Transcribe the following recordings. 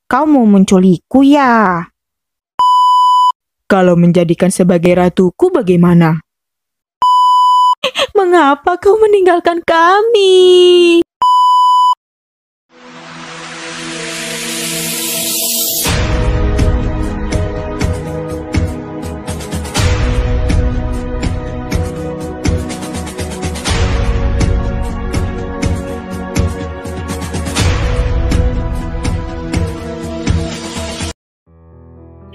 kau mau menculikku ya? Kalau menjadikan sebagai ratuku bagaimana? Mengapa kau meninggalkan kami?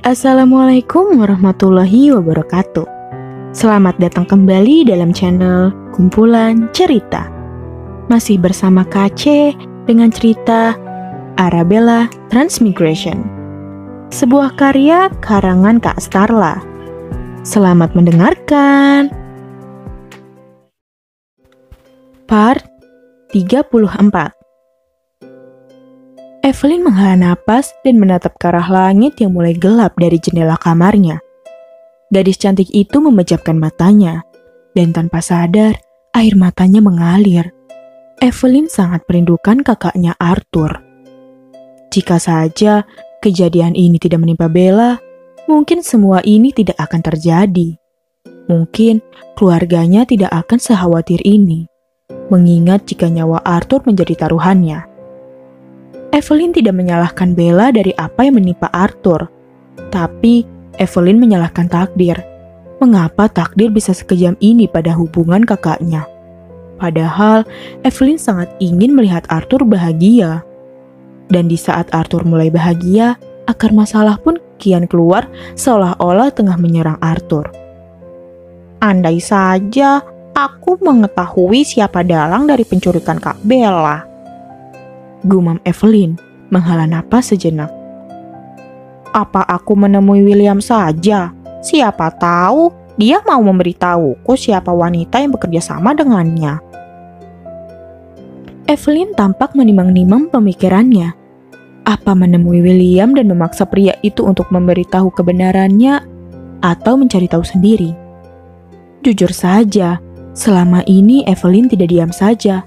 Assalamualaikum warahmatullahi wabarakatuh. Selamat datang kembali dalam channel Kumpulan Cerita. Masih bersama KC dengan cerita Arabella Transmigration, sebuah karya karangan Kak Starla. Selamat mendengarkan. Part 34. Evelyn menghela napas dan menatap ke arah langit yang mulai gelap dari jendela kamarnya. Gadis cantik itu memejamkan matanya, dan tanpa sadar, air matanya mengalir. Evelyn sangat merindukan kakaknya Arthur. Jika saja kejadian ini tidak menimpa Bella, mungkin semua ini tidak akan terjadi. Mungkin keluarganya tidak akan sekhawatir ini, mengingat jika nyawa Arthur menjadi taruhannya. Evelyn tidak menyalahkan Bella dari apa yang menimpa Arthur, tapi Evelyn menyalahkan takdir. Mengapa takdir bisa sekejam ini pada hubungan kakaknya? Padahal Evelyn sangat ingin melihat Arthur bahagia. Dan di saat Arthur mulai bahagia, akar masalah pun kian keluar seolah-olah tengah menyerang Arthur. Andai saja aku mengetahui siapa dalang dari penculikan Kak Bella, gumam Evelyn, menghela napas sejenak. Apa aku menemui William saja? Siapa tahu dia mau memberitahuku siapa wanita yang bekerja sama dengannya. Evelyn tampak menimang-nimang pemikirannya. Apa menemui William dan memaksa pria itu untuk memberitahu kebenarannya, atau mencari tahu sendiri? Jujur saja, selama ini Evelyn tidak diam saja.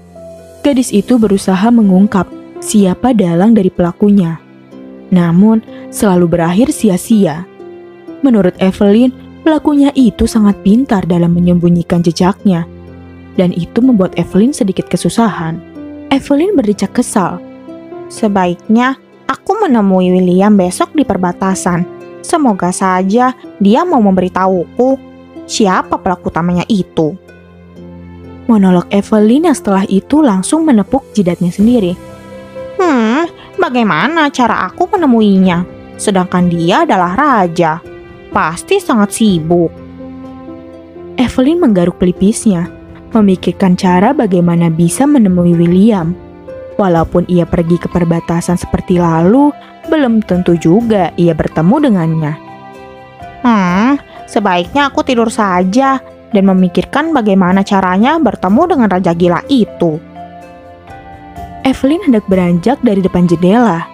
Gadis itu berusaha mengungkap siapa dalang dari pelakunya. Namun, selalu berakhir sia-sia. Menurut Evelyn, pelakunya itu sangat pintar dalam menyembunyikan jejaknya. Dan itu membuat Evelyn sedikit kesusahan. Evelyn berdecak kesal. Sebaiknya aku menemui William besok di perbatasan. Semoga saja dia mau memberitahuku siapa pelaku utamanya itu. Monolog Evelyn yang setelah itu langsung menepuk jidatnya sendiri. Bagaimana cara aku menemuinya? Sedangkan dia adalah raja. Pasti sangat sibuk. Evelyn menggaruk pelipisnya, memikirkan cara bagaimana bisa menemui William. Walaupun ia pergi ke perbatasan seperti lalu, belum tentu juga ia bertemu dengannya. Sebaiknya aku tidur saja dan memikirkan bagaimana caranya bertemu dengan raja gila itu. Evelyn hendak beranjak dari depan jendela.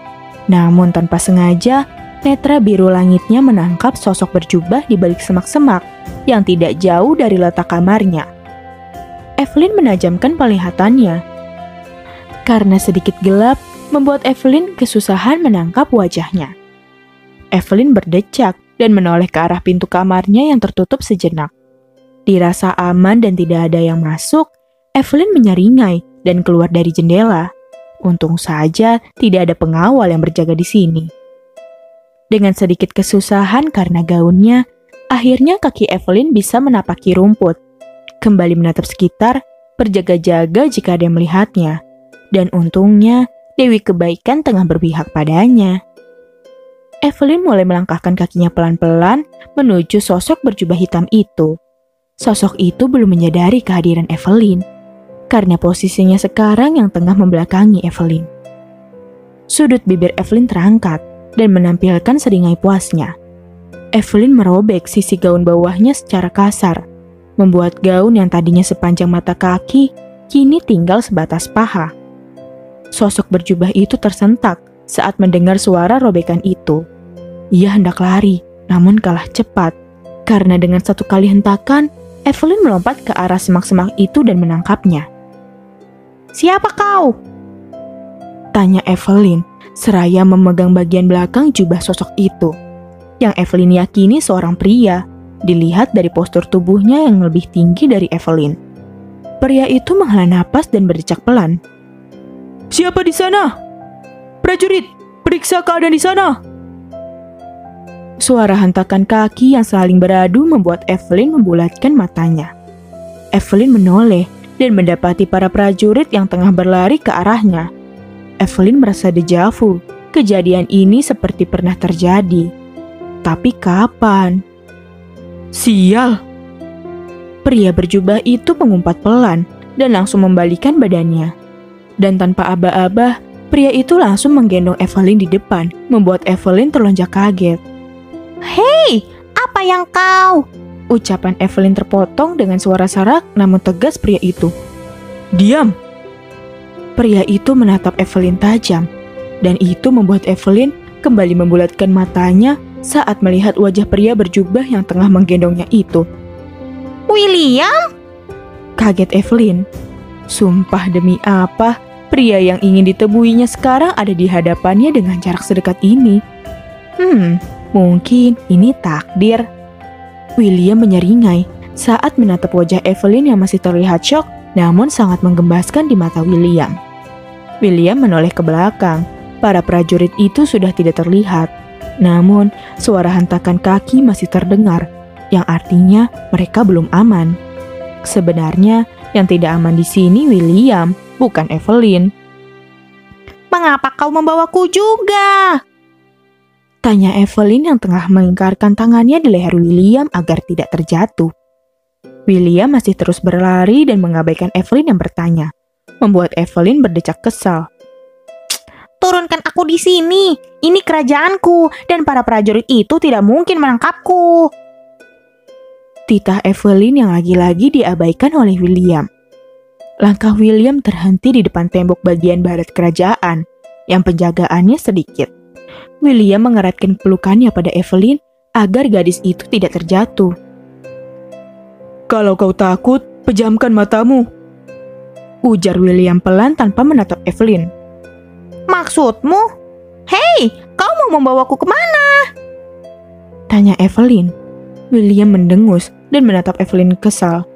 Namun tanpa sengaja, netra biru langitnya menangkap sosok berjubah di balik semak-semak yang tidak jauh dari letak kamarnya. Evelyn menajamkan penglihatannya. Karena sedikit gelap, membuat Evelyn kesusahan menangkap wajahnya. Evelyn berdecak dan menoleh ke arah pintu kamarnya yang tertutup sejenak. Dirasa aman dan tidak ada yang masuk, Evelyn menyeringai dan keluar dari jendela. Untung saja tidak ada pengawal yang berjaga di sini. Dengan sedikit kesusahan karena gaunnya, akhirnya kaki Evelyn bisa menapaki rumput. Kembali menatap sekitar, berjaga-jaga jika ada yang melihatnya. Dan untungnya, Dewi Kebaikan tengah berpihak padanya. Evelyn mulai melangkahkan kakinya pelan-pelan menuju sosok berjubah hitam itu. Sosok itu belum menyadari kehadiran Evelyn, karena posisinya sekarang yang tengah membelakangi Evelyn. Sudut bibir Evelyn terangkat dan menampilkan seringai puasnya. Evelyn merobek sisi gaun bawahnya secara kasar, membuat gaun yang tadinya sepanjang mata kaki, kini tinggal sebatas paha. Sosok berjubah itu tersentak saat mendengar suara robekan itu. Ia hendak lari, namun kalah cepat, karena dengan satu kali hentakan, Evelyn melompat ke arah semak-semak itu dan menangkapnya. "Siapa kau?" tanya Evelyn seraya memegang bagian belakang jubah sosok itu, yang Evelyn yakini seorang pria, dilihat dari postur tubuhnya yang lebih tinggi dari Evelyn. Pria itu menghela napas dan berdecak pelan. Siapa di sana? Prajurit, periksa keadaan di sana. Suara hentakan kaki yang saling beradu membuat Evelyn membulatkan matanya. Evelyn menoleh dan mendapati para prajurit yang tengah berlari ke arahnya. Evelyn merasa dejavu. Kejadian ini seperti pernah terjadi. Tapi kapan? Sial! Pria berjubah itu mengumpat pelan dan langsung membalikan badannya. Dan tanpa aba-aba, pria itu langsung menggendong Evelyn di depan, membuat Evelyn terlonjak kaget. "Hei, apa yang kau?" Ucapan Evelyn terpotong dengan suara serak namun tegas pria itu. Diam! Pria itu menatap Evelyn tajam, dan itu membuat Evelyn kembali membulatkan matanya saat melihat wajah pria berjubah yang tengah menggendongnya itu. "William?" Kaget Evelyn. Sumpah demi apa, pria yang ingin ditebuinya sekarang ada di hadapannya dengan jarak sedekat ini. Mungkin ini takdir. William menyeringai saat menatap wajah Evelyn yang masih terlihat syok namun sangat menggembaskan di mata William. William menoleh ke belakang. Para prajurit itu sudah tidak terlihat. Namun, suara hentakan kaki masih terdengar, yang artinya mereka belum aman. Sebenarnya, yang tidak aman di sini William, bukan Evelyn. "Mengapa kau membawaku juga?" Tanya Evelyn yang tengah melingkarkan tangannya di leher William agar tidak terjatuh. William masih terus berlari dan mengabaikan Evelyn yang bertanya, membuat Evelyn berdecak kesal. "Turunkan aku di sini, ini kerajaanku dan para prajurit itu tidak mungkin menangkapku." Titah Evelyn yang lagi-lagi diabaikan oleh William. Langkah William terhenti di depan tembok bagian barat kerajaan, yang penjagaannya sedikit. William mengeratkan pelukannya pada Evelyn agar gadis itu tidak terjatuh. Kalau kau takut, pejamkan matamu. Ujar William pelan tanpa menatap Evelyn. "Maksudmu? Hei, kau mau membawaku kemana?" Tanya Evelyn. William mendengus dan menatap Evelyn kesal.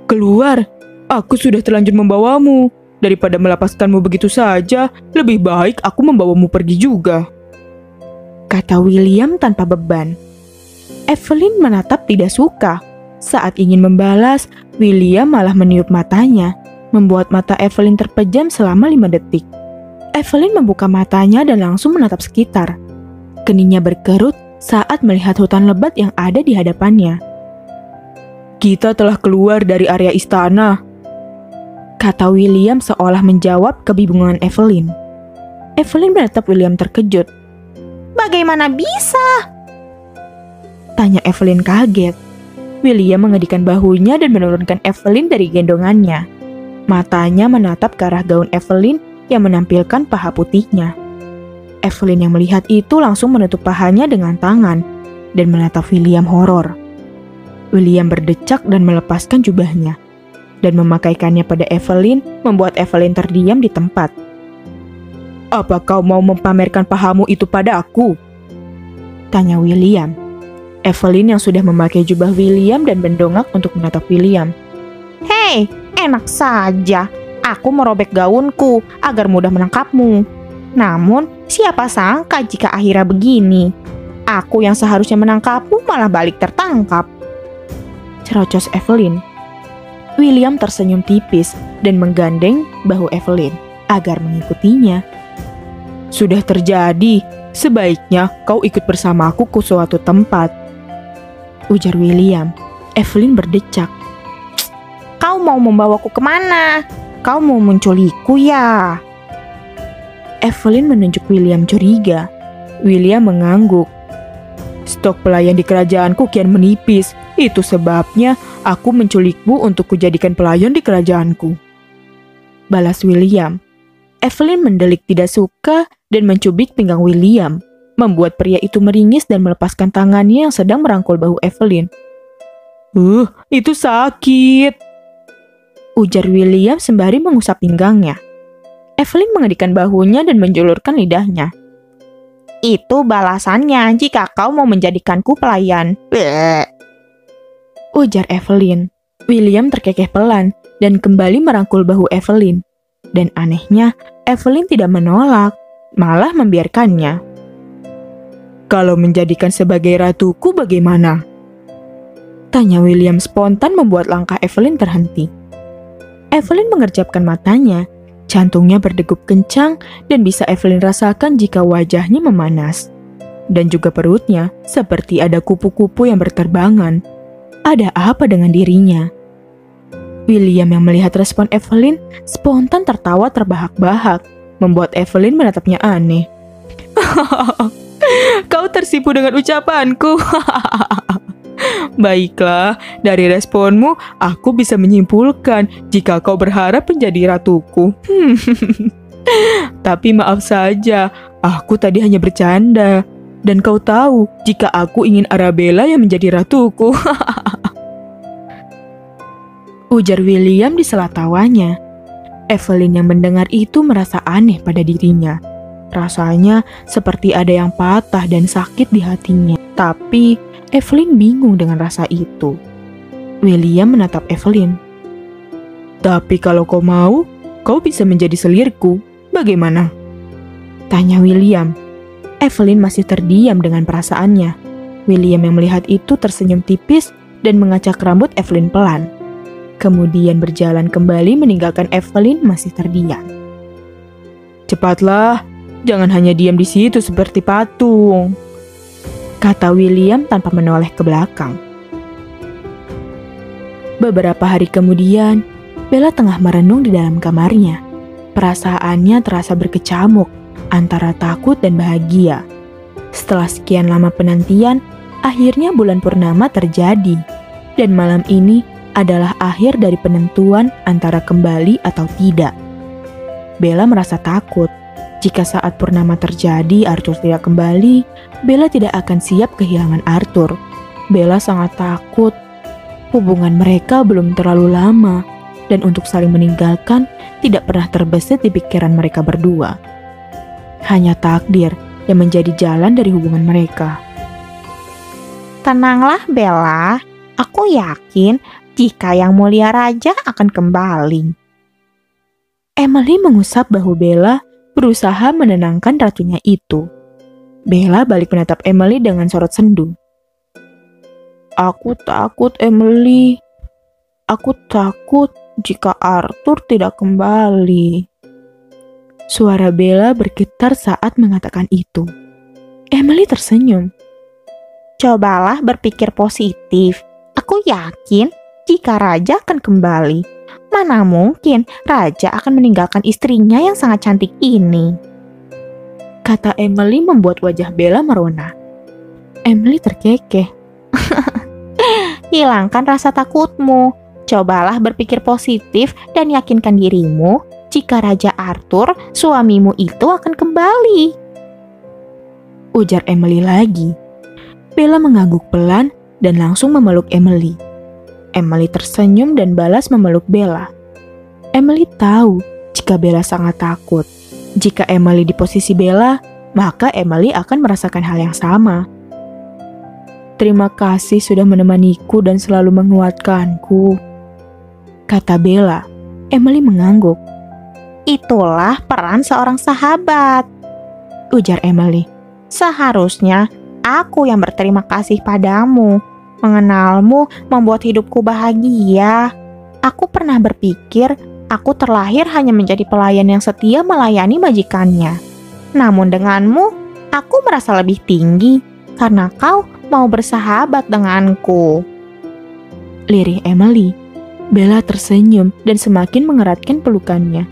Keluar, aku sudah terlanjur membawamu. Daripada melepaskanmu begitu saja, lebih baik aku membawamu pergi juga. Kata William tanpa beban. Evelyn menatap tidak suka. Saat ingin membalas, William malah meniup matanya, membuat mata Evelyn terpejam selama 5 detik. Evelyn membuka matanya dan langsung menatap sekitar. Keningnya berkerut saat melihat hutan lebat yang ada di hadapannya. Kita telah keluar dari area istana, kata William seolah menjawab kebingungan Evelyn. Evelyn menatap William terkejut. "Bagaimana bisa?" Tanya Evelyn kaget. William mengedikan bahunya dan menurunkan Evelyn dari gendongannya. Matanya menatap ke arah gaun Evelyn yang menampilkan paha putihnya. Evelyn yang melihat itu langsung menutup pahanya dengan tangan dan menatap William horor. William berdecak dan melepaskan jubahnya dan memakaikannya pada Evelyn, membuat Evelyn terdiam di tempat. Apa kau mau mempamerkan pahamu itu pada aku? Tanya William. Evelyn yang sudah memakai jubah William dan mendongak untuk menatap William. "Hei, enak saja. Aku merobek gaunku agar mudah menangkapmu. Namun, siapa sangka jika akhirnya begini. Aku yang seharusnya menangkapmu malah balik tertangkap." Cerocos Evelyn. William tersenyum tipis dan menggandeng bahu Evelyn agar mengikutinya. Sudah terjadi, sebaiknya kau ikut bersamaku ke suatu tempat, ujar William. Evelyn berdecak. "Kau mau membawaku kemana? Kau mau menculikku ya?" Evelyn menunjuk William curiga. William mengangguk. Stok pelayan di kerajaanku kian menipis. Itu sebabnya aku menculikmu untuk kujadikan pelayan di kerajaanku, balas William. Evelyn mendelik tidak suka dan mencubit pinggang William, membuat pria itu meringis dan melepaskan tangannya yang sedang merangkul bahu Evelyn. Itu sakit, ujar William sembari mengusap pinggangnya. Evelyn mengedikan bahunya dan menjulurkan lidahnya. Itu balasannya jika kau mau menjadikanku pelayan. Bleh. Ujar Evelyn. William terkekeh pelan dan kembali merangkul bahu Evelyn. Dan anehnya, Evelyn tidak menolak, malah membiarkannya. Kalau menjadikan sebagai ratuku bagaimana? Tanya William spontan membuat langkah Evelyn terhenti. Evelyn mengerjapkan matanya. Jantungnya berdegup kencang dan bisa Evelyn rasakan jika wajahnya memanas. Dan juga perutnya seperti ada kupu-kupu yang berterbangan. Ada apa dengan dirinya? William yang melihat respon Evelyn spontan tertawa terbahak-bahak, membuat Evelyn menatapnya aneh. Kau tersipu dengan ucapanku. Baiklah, dari responmu aku bisa menyimpulkan jika kau berharap menjadi ratuku. Tapi maaf saja, aku tadi hanya bercanda. Dan kau tahu jika aku ingin Arabella yang menjadi ratuku. Ujar William di sela tawanya. Evelyn yang mendengar itu merasa aneh pada dirinya. Rasanya seperti ada yang patah dan sakit di hatinya. Tapi Evelyn bingung dengan rasa itu. William menatap Evelyn. Tapi kalau kau mau, kau bisa menjadi selirku. Bagaimana? Tanya William. Evelyn masih terdiam dengan perasaannya. William yang melihat itu tersenyum tipis dan mengacak rambut Evelyn pelan. Kemudian berjalan kembali meninggalkan Evelyn masih terdiam. Cepatlah, jangan hanya diam di situ seperti patung, kata William tanpa menoleh ke belakang. Beberapa hari kemudian, Bella tengah merenung di dalam kamarnya. Perasaannya terasa berkecamuk antara takut dan bahagia. Setelah sekian lama penantian, akhirnya bulan purnama terjadi. Dan malam ini adalah akhir dari penentuan antara kembali atau tidak. Bella merasa takut. Jika saat purnama terjadi Arthur tidak kembali, Bella tidak akan siap kehilangan Arthur. Bella sangat takut. Hubungan mereka belum terlalu lama, dan untuk saling meninggalkan tidak pernah terbesit di pikiran mereka berdua. Hanya takdir yang menjadi jalan dari hubungan mereka. Tenanglah Bella, aku yakin jika Yang Mulia Raja akan kembali. Emily mengusap bahu Bella, berusaha menenangkan ratunya itu. Bella balik menatap Emily dengan sorot sendu. Aku takut, Emily. Aku takut jika Arthur tidak kembali. Suara Bella bergetar saat mengatakan itu. Emily tersenyum. Cobalah berpikir positif. Aku yakin jika Raja akan kembali. Mana mungkin Raja akan meninggalkan istrinya yang sangat cantik ini? Kata Emily membuat wajah Bella merona. Emily terkekeh. Hilangkan rasa takutmu. Cobalah berpikir positif dan yakinkan dirimu jika Raja Arthur, suamimu itu akan kembali. Ujar Emily lagi. Bella mengangguk pelan dan langsung memeluk Emily. Emily tersenyum dan balas memeluk Bella. Emily tahu jika Bella sangat takut. Jika Emily di posisi Bella, maka Emily akan merasakan hal yang sama. Terima kasih sudah menemaniku dan selalu menguatkanku, kata Bella. Emily mengangguk. Itulah peran seorang sahabat, ujar Emily. Seharusnya aku yang berterima kasih padamu. Mengenalmu membuat hidupku bahagia. Aku pernah berpikir aku terlahir hanya menjadi pelayan yang setia melayani majikannya. Namun denganmu, aku merasa lebih tinggi karena kau mau bersahabat denganku. Lirih Emily. Bella tersenyum dan semakin mengeratkan pelukannya.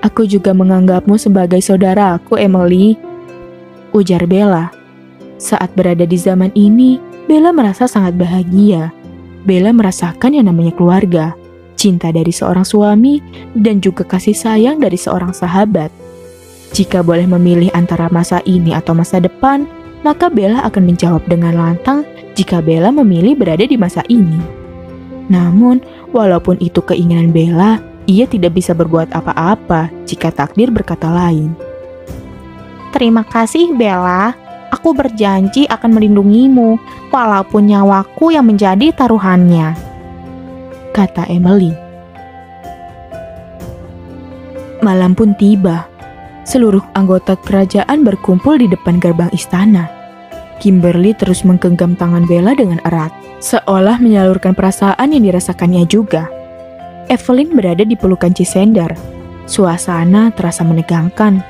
Aku juga menganggapmu sebagai saudaraku, Emily, ujar Bella. Saat berada di zaman ini, Bella merasa sangat bahagia. Bella merasakan yang namanya keluarga, cinta dari seorang suami, dan juga kasih sayang dari seorang sahabat. Jika boleh memilih antara masa ini atau masa depan, maka Bella akan menjawab dengan lantang jika Bella memilih berada di masa ini. Namun, walaupun itu keinginan Bella, Ia tidak bisa berbuat apa-apa jika takdir berkata lain. Terima kasih Bella, aku berjanji akan melindungimu walaupun nyawaku yang menjadi taruhannya, kata Emily. Malam pun tiba. Seluruh anggota kerajaan berkumpul di depan gerbang istana. Kimberly terus menggenggam tangan Bella dengan erat, seolah menyalurkan perasaan yang dirasakannya juga. Evelyn berada di pelukan Chisender. Suasana terasa menegangkan.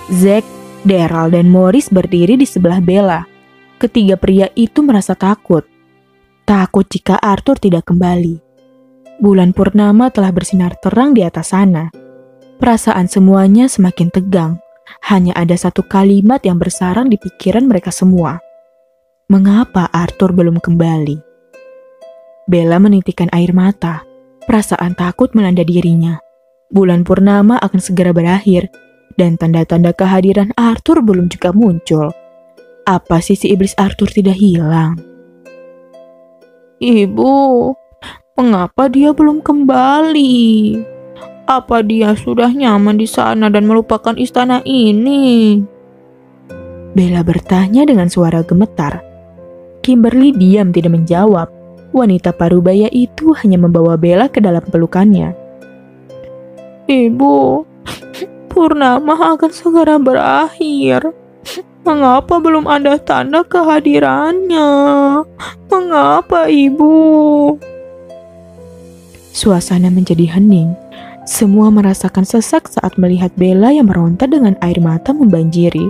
Zack, Daryl, dan Morris berdiri di sebelah Bella. Ketiga pria itu merasa takut. Takut jika Arthur tidak kembali. Bulan purnama telah bersinar terang di atas sana. Perasaan semuanya semakin tegang. Hanya ada satu kalimat yang bersarang di pikiran mereka semua. Mengapa Arthur belum kembali? Bella menitikkan air mata. Perasaan takut melanda dirinya. Bulan purnama akan segera berakhir, dan tanda-tanda kehadiran Arthur belum juga muncul. Apa sih si iblis Arthur tidak hilang? Ibu, mengapa dia belum kembali? Apa dia sudah nyaman di sana dan melupakan istana ini? Bella bertanya dengan suara gemetar. Kimberly diam tidak menjawab. Wanita parubaya itu hanya membawa Bella ke dalam pelukannya. Ibu, purnama akan segera berakhir. Mengapa belum ada tanda kehadirannya? Mengapa, Ibu? Suasana menjadi hening. Semua merasakan sesak saat melihat Bella yang meronta dengan air mata membanjiri.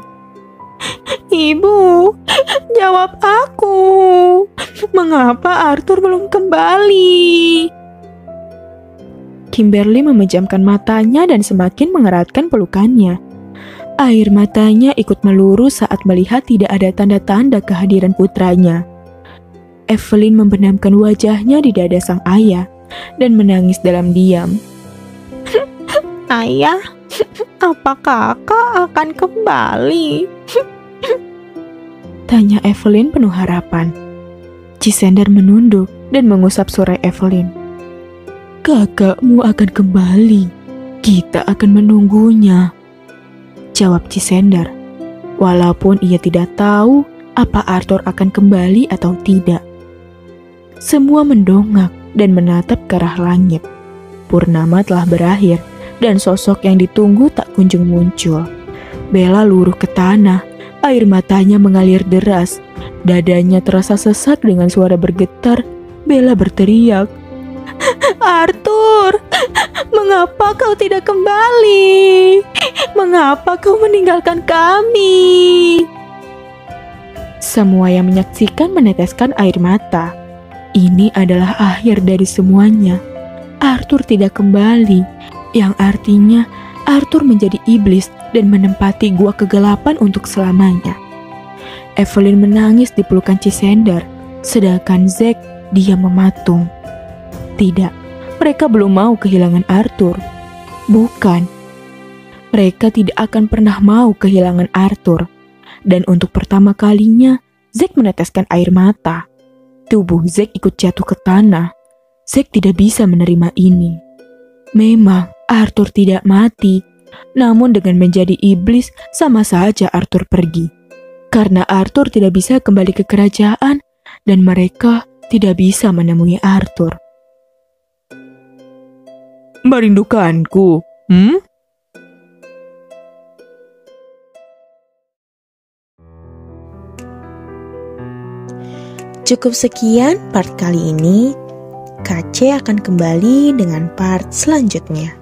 Ibu, jawab aku. Mengapa Arthur belum kembali? Kimberly memejamkan matanya dan semakin mengeratkan pelukannya. Air matanya ikut melurus saat melihat tidak ada tanda-tanda kehadiran putranya. Evelyn membenamkan wajahnya di dada sang ayah dan menangis dalam diam. Ayah, apa kakak akan kembali? Tanya Evelyn penuh harapan. Chisender menunduk dan mengusap surai Evelyn. Kakakmu akan kembali. Kita akan menunggunya, jawab Chisender. Walaupun ia tidak tahu apa Arthur akan kembali atau tidak. Semua mendongak dan menatap ke arah langit. Purnama telah berakhir dan sosok yang ditunggu tak kunjung muncul. Bella luruh ke tanah, air matanya mengalir deras. Dadanya terasa sesak dengan suara bergetar. Bella berteriak, Arthur, mengapa kau tidak kembali? Mengapa kau meninggalkan kami? Semua yang menyaksikan meneteskan air mata. Ini adalah akhir dari semuanya. Arthur tidak kembali, yang artinya Arthur menjadi iblis dan menempati gua kegelapan untuk selamanya. Evelyn menangis di pelukan Chisender, sedangkan Zack diam mematung. Tidak, mereka belum mau kehilangan Arthur. Bukan, mereka tidak akan pernah mau kehilangan Arthur. Dan untuk pertama kalinya, Zack meneteskan air mata. Tubuh Zack ikut jatuh ke tanah. Zack tidak bisa menerima ini. Memang Arthur tidak mati, namun dengan menjadi iblis sama saja Arthur pergi. Karena Arthur tidak bisa kembali ke kerajaan dan mereka tidak bisa menemui Arthur. Merindukanku, Cukup sekian part kali ini. KC akan kembali dengan part selanjutnya.